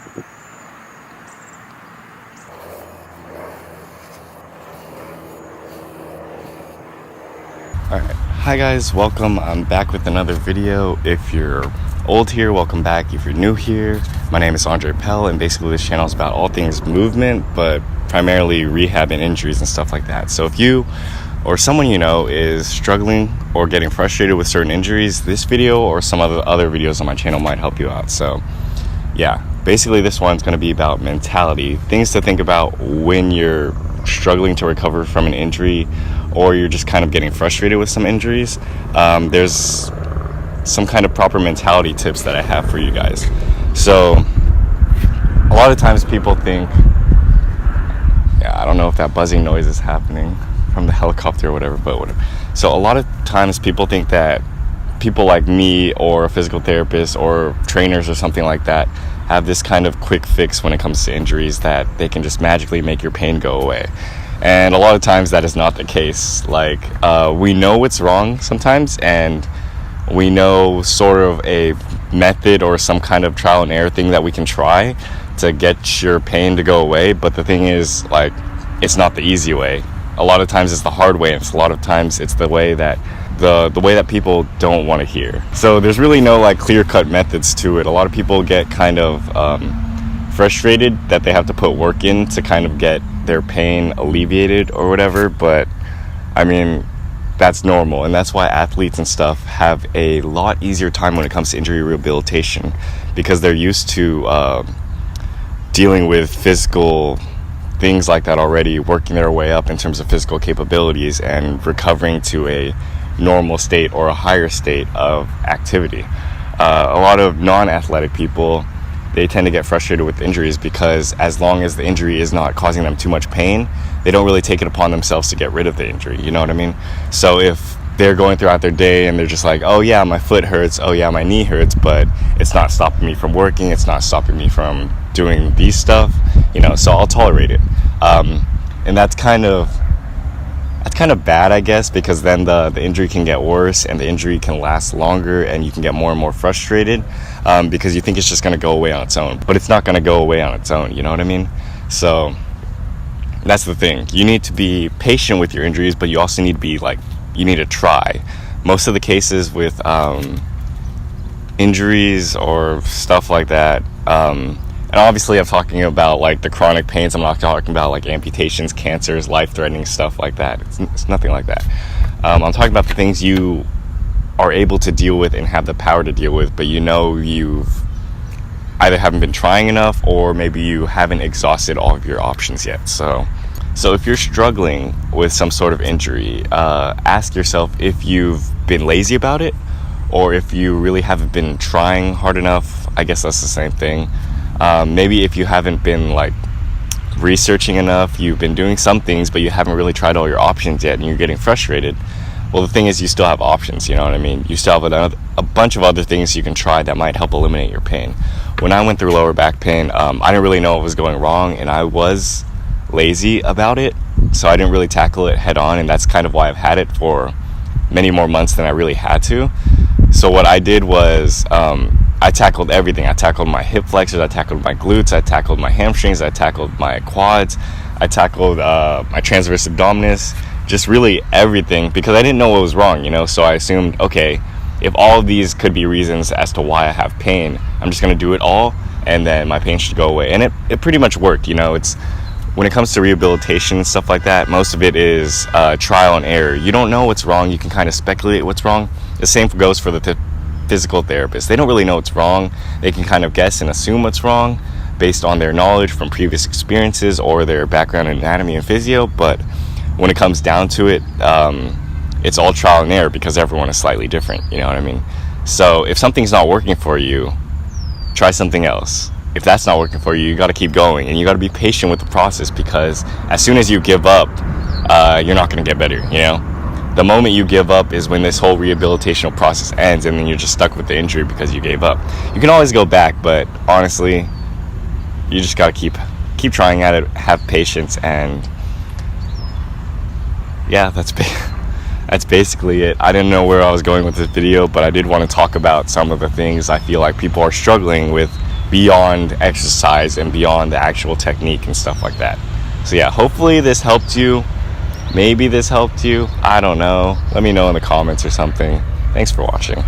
Alright, hi guys, welcome. I'm back with another video. If you're old here, welcome back. If you're new here, my name is Andre Pell, and basically this channel is about all things movement, but primarily rehab and injuries and stuff like that. So if you or someone you know is struggling or getting frustrated with certain injuries, this video or some other videos on my channel might help you out. So yeah, basically this one's going to be about mentality, things to think about when you're struggling to recover from an injury or you're just kind of getting frustrated with some injuries. There's some kind of proper mentality tips that I have for you guys. So a lot of times people think, I don't know if that buzzing noise is happening from the helicopter or whatever, but whatever. So a lot of times people think that people like me or a physical therapist or trainers or something like that have this kind of quick fix when it comes to injuries, that they can just magically make your pain go away. And a lot of times that is not the case. Like, we know what's wrong sometimes, and we know sort of a method or some kind of trial and error thing that we can try to get your pain to go away. But the thing is, like, it's not the easy way. A lot of times it's the hard way, and a lot of times it's the way that the way that people don't want to hear. So there's really no like clear-cut methods to it. A lot of people get kind of frustrated that they have to put work in to kind of get their pain alleviated or whatever, but I mean, that's normal, and that's why athletes and stuff have a lot easier time when it comes to injury rehabilitation, because they're used to dealing with physical things like that already, working their way up in terms of physical capabilities and recovering to a normal state or a higher state of activity. A lot of non-athletic people, they tend to get frustrated with injuries because as long as the injury is not causing them too much pain, they don't really take it upon themselves to get rid of the injury, you know what I mean? So if they're going throughout their day and they're just like, oh yeah, my foot hurts, oh yeah, my knee hurts, but it's not stopping me from working, it's not stopping me from doing these stuff, you know, so I'll tolerate it. And that's kind of bad, I guess, because then the injury can get worse and the injury can last longer and you can get more and more frustrated because you think it's just going to go away on its own, but it's not going to go away on its own, you know what I mean? So that's the thing. You need to be patient with your injuries, but you also need to be like, you need to try. Most of the cases with injuries or stuff like that, and obviously I'm talking about like the chronic pains, I'm not talking about like amputations, cancers, life-threatening stuff like that. It's nothing like that. I'm talking about the things you are able to deal with and have the power to deal with, but you know you've either haven't been trying enough or maybe you haven't exhausted all of your options yet. So if you're struggling with some sort of injury, ask yourself if you've been lazy about it or if you really haven't been trying hard enough. I guess that's the same thing. Maybe if you haven't been like researching enough, you've been doing some things, but you haven't really tried all your options yet and you're getting frustrated. Well, the thing is, you still have options, you know what I mean? You still have a bunch of other things you can try that might help eliminate your pain. When I went through lower back pain, I didn't really know what was going wrong, and I was lazy about it, so I didn't really tackle it head on, and that's kind of why I've had it for many more months than I really had to. So what I did was I tackled everything. I tackled my hip flexors, I tackled my glutes, I tackled my hamstrings, I tackled my quads, I tackled my transverse abdominis, just really everything, because I didn't know what was wrong, you know? So I assumed, okay, if all of these could be reasons as to why I have pain, I'm just going to do it all, and then my pain should go away. And it pretty much worked, you know? It's when it comes to rehabilitation and stuff like that, most of it is trial and error. You don't know what's wrong, you can kind of speculate what's wrong. The same goes for the physical therapist. They don't really know what's wrong. They can kind of guess and assume what's wrong based on their knowledge from previous experiences or their background in anatomy and physio, but when it comes down to it, it's all trial and error because everyone is slightly different, you know what I mean? So if something's not working for you, try something else. If that's not working for you, you got to keep going, and you got to be patient with the process, because as soon as you give up, you're not going to get better, you know? The moment you give up is when this whole rehabilitational process ends, and then you're just stuck with the injury because you gave up. You can always go back, but honestly, you just got to keep trying at it, have patience, and yeah, that's basically it. I didn't know where I was going with this video, but I did want to talk about some of the things I feel like people are struggling with beyond exercise and beyond the actual technique and stuff like that. So yeah, hopefully this helped you. Maybe this helped you. I don't know. Let me know in the comments or something. Thanks for watching.